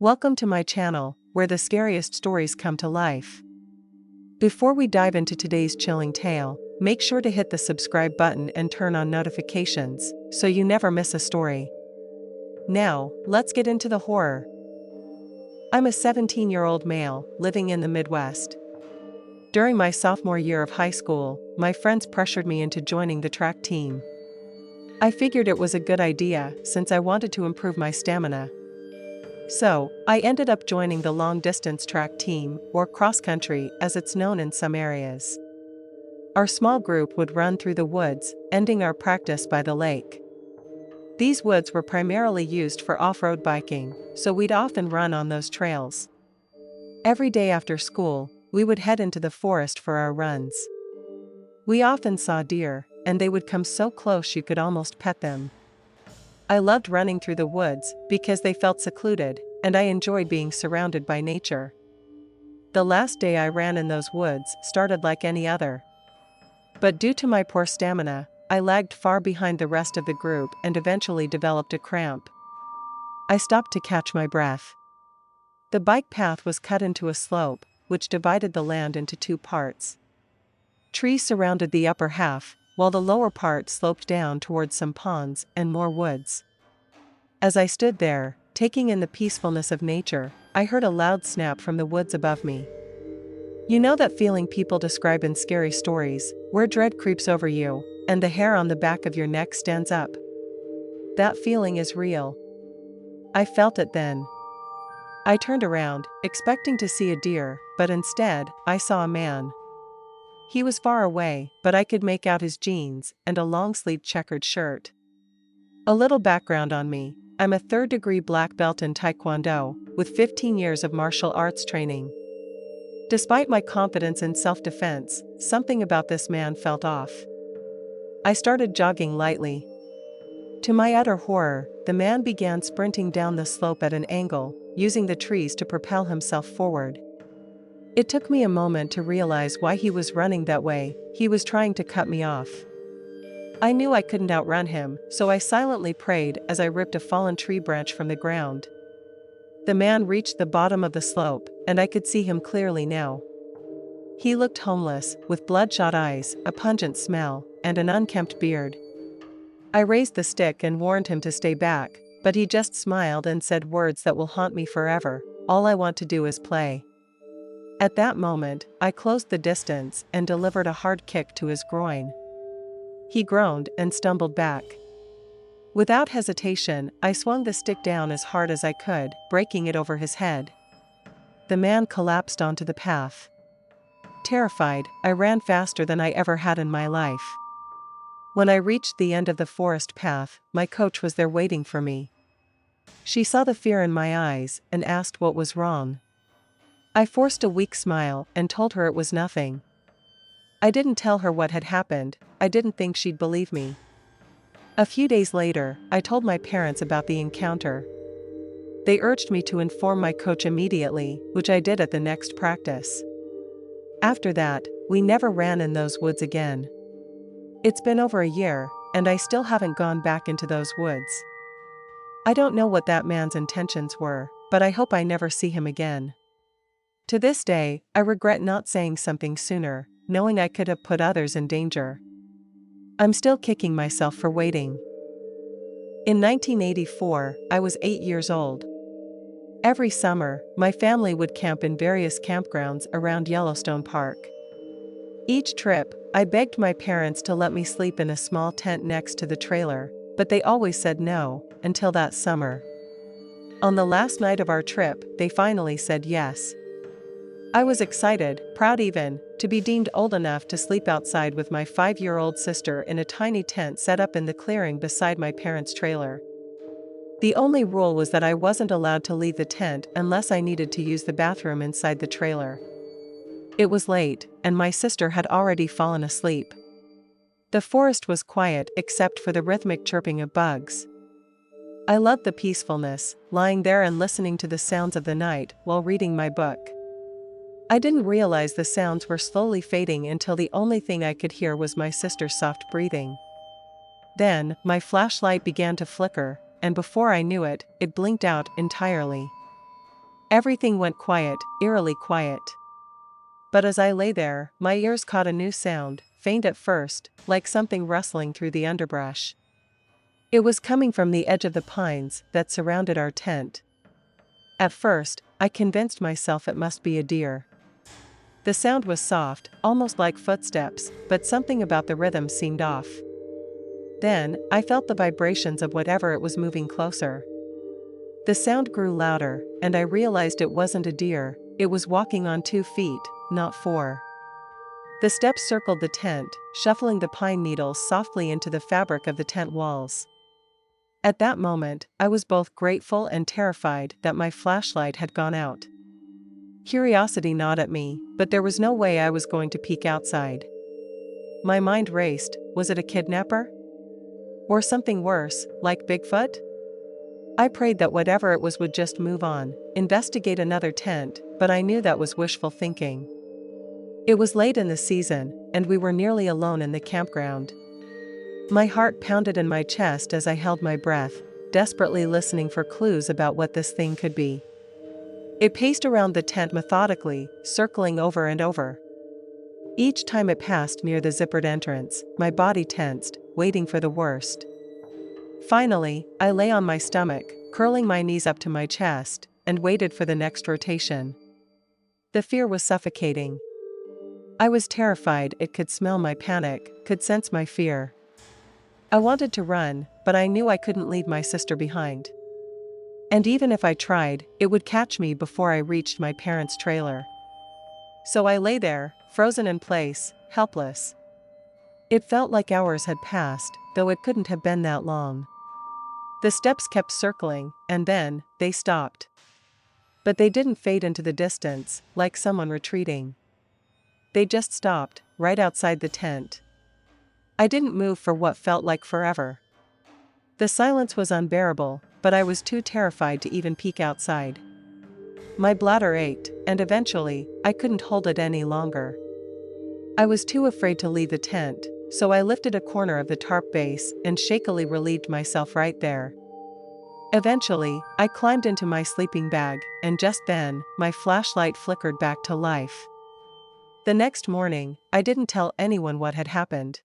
Welcome to my channel, where the scariest stories come to life. Before we dive into today's chilling tale, make sure to hit the subscribe button and turn on notifications, so you never miss a story. Now, let's get into the horror. I'm a 17-year-old male, living in the Midwest. During my sophomore year of high school, my friends pressured me into joining the track team. I figured it was a good idea, since I wanted to improve my stamina. So, I ended up joining the long-distance track team, or cross-country as it's known in some areas. Our small group would run through the woods, ending our practice by the lake. These woods were primarily used for off-road biking, so we'd often run on those trails. Every day after school, we would head into the forest for our runs. We often saw deer, and they would come so close you could almost pet them. I loved running through the woods because they felt secluded, and I enjoyed being surrounded by nature. The last day I ran in those woods started like any other. But due to my poor stamina, I lagged far behind the rest of the group and eventually developed a cramp. I stopped to catch my breath. The bike path was cut into a slope, which divided the land into two parts. Trees surrounded the upper half, while the lower part sloped down towards some ponds and more woods. As I stood there, taking in the peacefulness of nature, I heard a loud snap from the woods above me. You know that feeling people describe in scary stories, where dread creeps over you, and the hair on the back of your neck stands up? That feeling is real. I felt it then. I turned around, expecting to see a deer, but instead, I saw a man. He was far away, but I could make out his jeans and a long-sleeved checkered shirt. A little background on me: I'm a third-degree black belt in Taekwondo, with 15 years of martial arts training. Despite my confidence in self-defense, something about this man felt off. I started jogging lightly. To my utter horror, the man began sprinting down the slope at an angle, using the trees to propel himself forward. It took me a moment to realize why he was running that way. He was trying to cut me off. I knew I couldn't outrun him, so I silently prayed as I ripped a fallen tree branch from the ground. The man reached the bottom of the slope, and I could see him clearly now. He looked homeless, with bloodshot eyes, a pungent smell, and an unkempt beard. I raised the stick and warned him to stay back, but he just smiled and said words that will haunt me forever: "All I want to do is play." At that moment, I closed the distance and delivered a hard kick to his groin. He groaned and stumbled back. Without hesitation, I swung the stick down as hard as I could, breaking it over his head. The man collapsed onto the path. Terrified, I ran faster than I ever had in my life. When I reached the end of the forest path, my coach was there waiting for me. She saw the fear in my eyes and asked what was wrong. I forced a weak smile and told her it was nothing. I didn't tell her what had happened. I didn't think she'd believe me. A few days later, I told my parents about the encounter. They urged me to inform my coach immediately, which I did at the next practice. After that, we never ran in those woods again. It's been over a year, and I still haven't gone back into those woods. I don't know what that man's intentions were, but I hope I never see him again. To this day, I regret not saying something sooner, knowing I could have put others in danger. I'm still kicking myself for waiting. In 1984, I was 8 years old. Every summer, my family would camp in various campgrounds around Yellowstone Park. Each trip, I begged my parents to let me sleep in a small tent next to the trailer, but they always said no, until that summer. On the last night of our trip, they finally said yes. I was excited, proud even, to be deemed old enough to sleep outside with my 5-year-old sister in a tiny tent set up in the clearing beside my parents' trailer. The only rule was that I wasn't allowed to leave the tent unless I needed to use the bathroom inside the trailer. It was late, and my sister had already fallen asleep. The forest was quiet except for the rhythmic chirping of bugs. I loved the peacefulness, lying there and listening to the sounds of the night while reading my book. I didn't realize the sounds were slowly fading until the only thing I could hear was my sister's soft breathing. Then, my flashlight began to flicker, and before I knew it, it blinked out entirely. Everything went quiet, eerily quiet. But as I lay there, my ears caught a new sound, faint at first, like something rustling through the underbrush. It was coming from the edge of the pines that surrounded our tent. At first, I convinced myself it must be a deer. The sound was soft, almost like footsteps, but something about the rhythm seemed off. Then, I felt the vibrations of whatever it was moving closer. The sound grew louder, and I realized it wasn't a deer, it was walking on 2 feet, not 4. The steps circled the tent, shuffling the pine needles softly into the fabric of the tent walls. At that moment, I was both grateful and terrified that my flashlight had gone out. Curiosity gnawed at me, but there was no way I was going to peek outside. My mind raced, was it a kidnapper? Or something worse, like Bigfoot? I prayed that whatever it was would just move on, investigate another tent, but I knew that was wishful thinking. It was late in the season, and we were nearly alone in the campground. My heart pounded in my chest as I held my breath, desperately listening for clues about what this thing could be. It paced around the tent methodically, circling over and over. Each time it passed near the zippered entrance, my body tensed, waiting for the worst. Finally, I lay on my stomach, curling my knees up to my chest, and waited for the next rotation. The fear was suffocating. I was terrified it could smell my panic, could sense my fear. I wanted to run, but I knew I couldn't leave my sister behind. And even if I tried, it would catch me before I reached my parents' trailer. So I lay there, frozen in place, helpless. It felt like hours had passed, though it couldn't have been that long. The steps kept circling, and then, they stopped. But they didn't fade into the distance, like someone retreating. They just stopped, right outside the tent. I didn't move for what felt like forever. The silence was unbearable, but I was too terrified to even peek outside. My bladder ached, and eventually, I couldn't hold it any longer. I was too afraid to leave the tent, so I lifted a corner of the tarp base and shakily relieved myself right there. Eventually, I climbed into my sleeping bag, and just then, my flashlight flickered back to life. The next morning, I didn't tell anyone what had happened.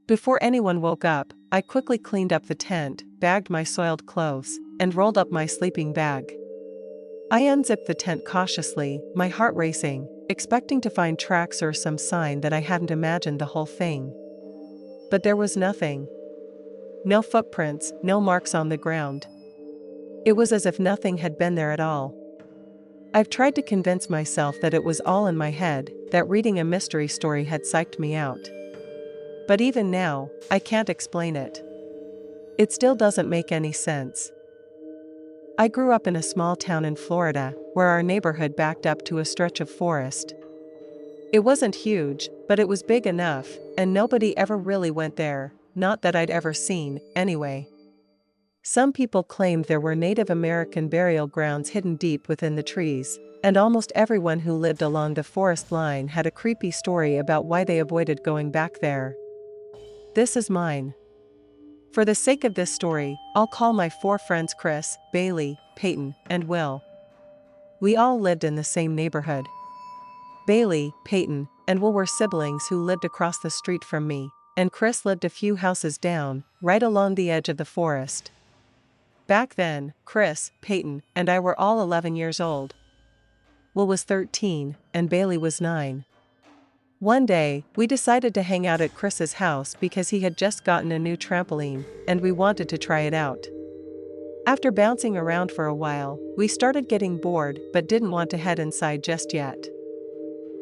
Before anyone woke up, I quickly cleaned up the tent, bagged my soiled clothes, and rolled up my sleeping bag. I unzipped the tent cautiously, my heart racing, expecting to find tracks or some sign that I hadn't imagined the whole thing. But there was nothing. No footprints, no marks on the ground. It was as if nothing had been there at all. I've tried to convince myself that it was all in my head, that reading a mystery story had psyched me out. But even now, I can't explain it. It still doesn't make any sense. I grew up in a small town in Florida, where our neighborhood backed up to a stretch of forest. It wasn't huge, but it was big enough, and nobody ever really went there, not that I'd ever seen, anyway. Some people claimed there were Native American burial grounds hidden deep within the trees, and almost everyone who lived along the forest line had a creepy story about why they avoided going back there. This is mine. For the sake of this story, I'll call my 4 friends Chris, Bailey, Peyton, and Will. We all lived in the same neighborhood. Bailey, Peyton, and Will were siblings who lived across the street from me, and Chris lived a few houses down, right along the edge of the forest. Back then, Chris, Peyton, and I were all 11 years old. Will was 13, and Bailey was 9. One day, we decided to hang out at Chris's house because he had just gotten a new trampoline, and we wanted to try it out. After bouncing around for a while, we started getting bored but didn't want to head inside just yet.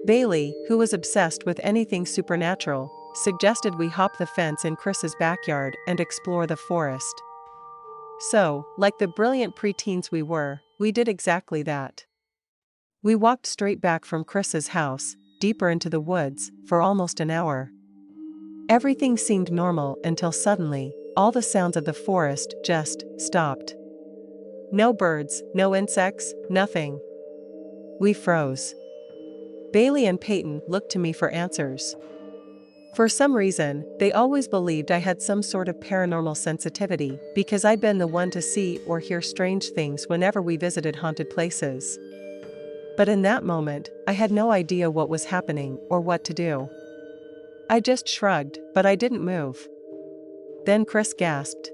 Bailey, who was obsessed with anything supernatural, suggested we hop the fence in Chris's backyard and explore the forest. So, like the brilliant preteens we were, we did exactly that. We walked straight back from Chris's house, deeper into the woods, for almost an hour. Everything seemed normal until suddenly, all the sounds of the forest just stopped. No birds, no insects, nothing. We froze. Bailey and Peyton looked to me for answers. For some reason, they always believed I had some sort of paranormal sensitivity because I'd been the one to see or hear strange things whenever we visited haunted places. But in that moment, I had no idea what was happening or what to do. I just shrugged, but I didn't move. Then Chris gasped.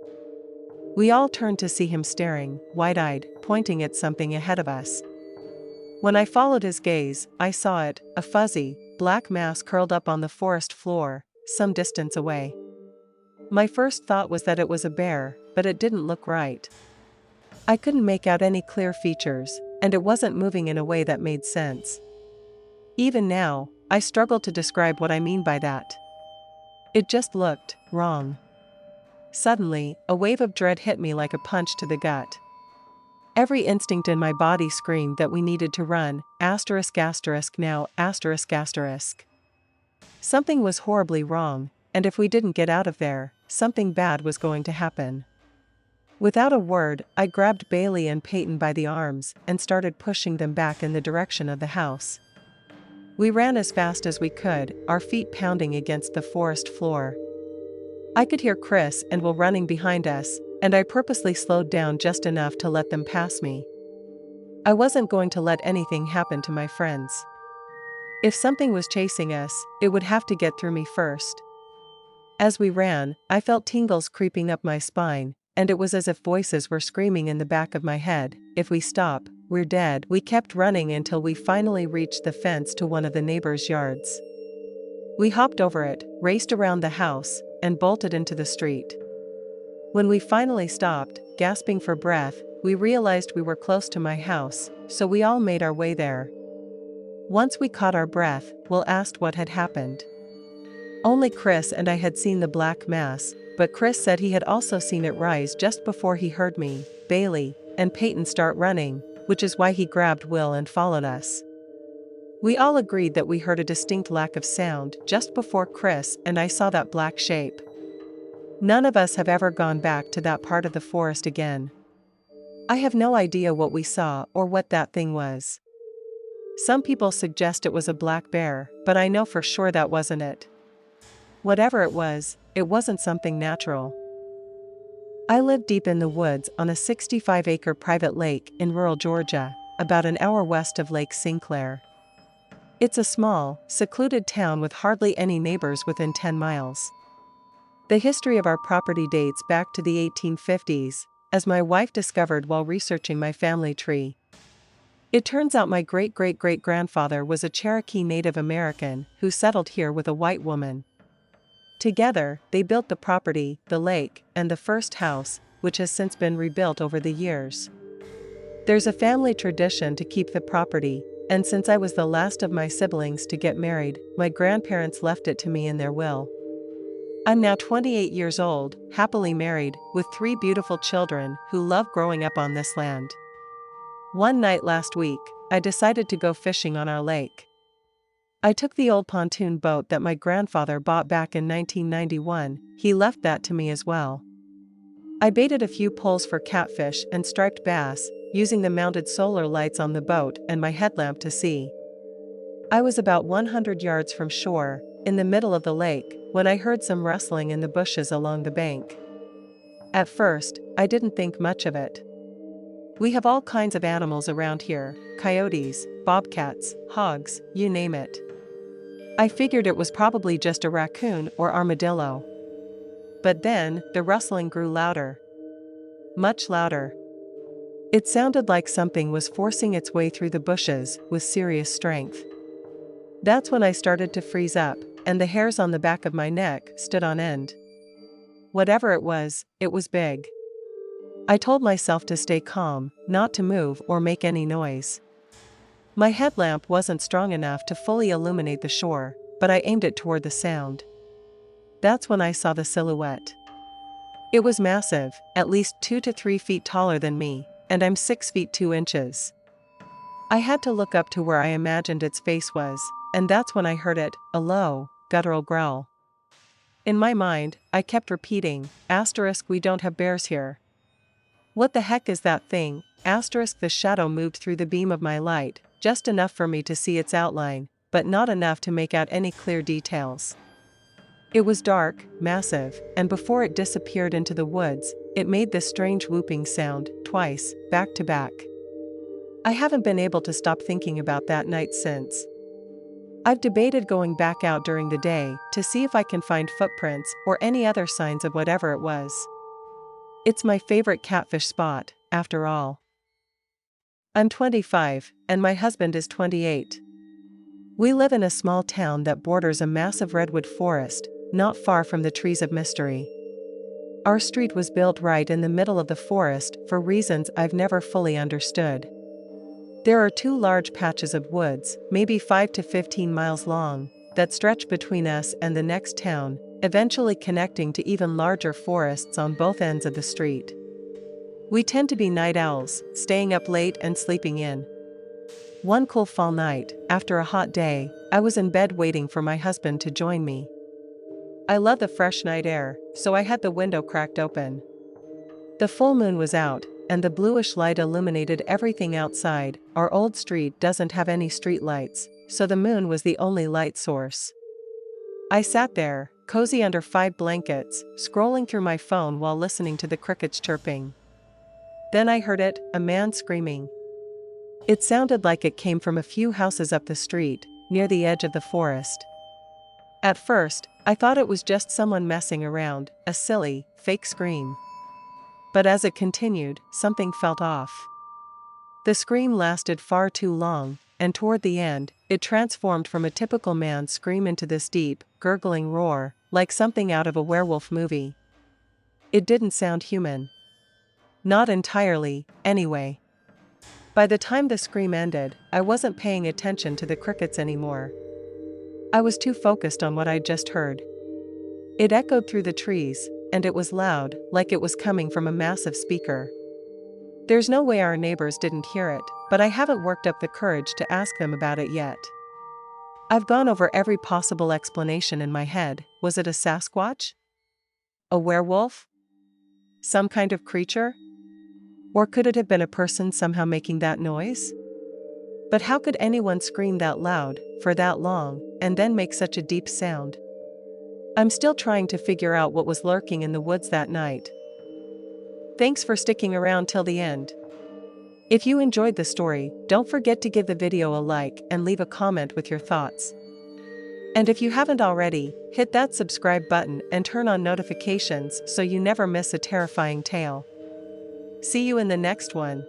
We all turned to see him staring, wide-eyed, pointing at something ahead of us. When I followed his gaze, I saw it, a fuzzy, black mass curled up on the forest floor, some distance away. My first thought was that it was a bear, but it didn't look right. I couldn't make out any clear features, and it wasn't moving in a way that made sense. Even now, I struggle to describe what I mean by that. It just looked wrong. Suddenly, a wave of dread hit me like a punch to the gut. Every instinct in my body screamed that we needed to run, now, Something was horribly wrong, and if we didn't get out of there, something bad was going to happen. Without a word, I grabbed Bailey and Peyton by the arms and started pushing them back in the direction of the house. We ran as fast as we could, our feet pounding against the forest floor. I could hear Chris and Will running behind us, and I purposely slowed down just enough to let them pass me. I wasn't going to let anything happen to my friends. If something was chasing us, it would have to get through me first. As we ran, I felt tingles creeping up my spine, and it was as if voices were screaming in the back of my head, if we stop, we're dead. We kept running until we finally reached the fence to one of the neighbors' yards. We hopped over it, raced around the house, and bolted into the street. When we finally stopped, gasping for breath, we realized we were close to my house, so we all made our way there. Once we caught our breath, Will asked what had happened. Only Chris and I had seen the black mass, but Chris said he had also seen it rise just before he heard me, Bailey, and Peyton start running, which is why he grabbed Will and followed us. We all agreed that we heard a distinct lack of sound just before Chris and I saw that black shape. None of us have ever gone back to that part of the forest again. I have no idea what we saw or what that thing was. Some people suggest it was a black bear, but I know for sure that wasn't it. Whatever it wasn't something natural. I live deep in the woods on a 65-acre private lake in rural Georgia, about an hour west of Lake Sinclair. It's a small, secluded town with hardly any neighbors within 10 miles. The history of our property dates back to the 1850s, as my wife discovered while researching my family tree. It turns out my great-great-great-grandfather was a Cherokee Native American who settled here with a white woman. Together, they built the property, the lake, and the first house, which has since been rebuilt over the years. There's a family tradition to keep the property, and since I was the last of my siblings to get married, my grandparents left it to me in their will. I'm now 28 years old, happily married, with 3 beautiful children who love growing up on this land. One night last week, I decided to go fishing on our lake. I took the old pontoon boat that my grandfather bought back in 1991, he left that to me as well. I baited a few poles for catfish and striped bass, using the mounted solar lights on the boat and my headlamp to see. I was about 100 yards from shore, in the middle of the lake, when I heard some rustling in the bushes along the bank. At first, I didn't think much of it. We have all kinds of animals around here, coyotes, bobcats, hogs, you name it. I figured it was probably just a raccoon or armadillo. But then, the rustling grew louder. Much louder. It sounded like something was forcing its way through the bushes with serious strength. That's when I started to freeze up, and the hairs on the back of my neck stood on end. Whatever it was big. I told myself to stay calm, not to move or make any noise. My headlamp wasn't strong enough to fully illuminate the shore, but I aimed it toward the sound. That's when I saw the silhouette. It was massive, at least 2 to 3 feet taller than me, and I'm 6 feet 2 inches. I had to look up to where I imagined its face was, and that's when I heard it, a low, guttural growl. In my mind, I kept repeating, we don't have bears here. What the heck is that thing? The shadow moved through the beam of my light, just enough for me to see its outline, but not enough to make out any clear details. It was dark, massive, and before it disappeared into the woods, it made this strange whooping sound, twice, back to back. I haven't been able to stop thinking about that night since. I've debated going back out during the day to see if I can find footprints or any other signs of whatever it was. It's my favorite catfish spot, after all. I'm 25, and my husband is 28. We live in a small town that borders a massive redwood forest, not far from the trees of mystery. Our street was built right in the middle of the forest for reasons I've never fully understood. There are two large patches of woods, maybe 5 to 15 miles long, that stretch between us and the next town, eventually connecting to even larger forests on both ends of the street. We tend to be night owls, staying up late and sleeping in. One cool fall night, after a hot day, I was in bed waiting for my husband to join me. I love the fresh night air, so I had the window cracked open. The full moon was out, and the bluish light illuminated everything outside. Our old street doesn't have any street lights, so the moon was the only light source. I sat there, cozy under 5 blankets, scrolling through my phone while listening to the crickets chirping. Then I heard it, a man screaming. It sounded like it came from a few houses up the street, near the edge of the forest. At first, I thought it was just someone messing around, a silly, fake scream. But as it continued, something felt off. The scream lasted far too long, and toward the end, it transformed from a typical man's scream into this deep, gurgling roar, like something out of a werewolf movie. It didn't sound human. Not entirely, anyway. By the time the scream ended, I wasn't paying attention to the crickets anymore. I was too focused on what I'd just heard. It echoed through the trees, and it was loud, like it was coming from a massive speaker. There's no way our neighbors didn't hear it, but I haven't worked up the courage to ask them about it yet. I've gone over every possible explanation in my head. Was it a Sasquatch? A werewolf? Some kind of creature? Or could it have been a person somehow making that noise? But how could anyone scream that loud, for that long, and then make such a deep sound? I'm still trying to figure out what was lurking in the woods that night. Thanks for sticking around till the end. If you enjoyed the story, don't forget to give the video a like and leave a comment with your thoughts. And if you haven't already, hit that subscribe button and turn on notifications so you never miss a terrifying tale. See you in the next one.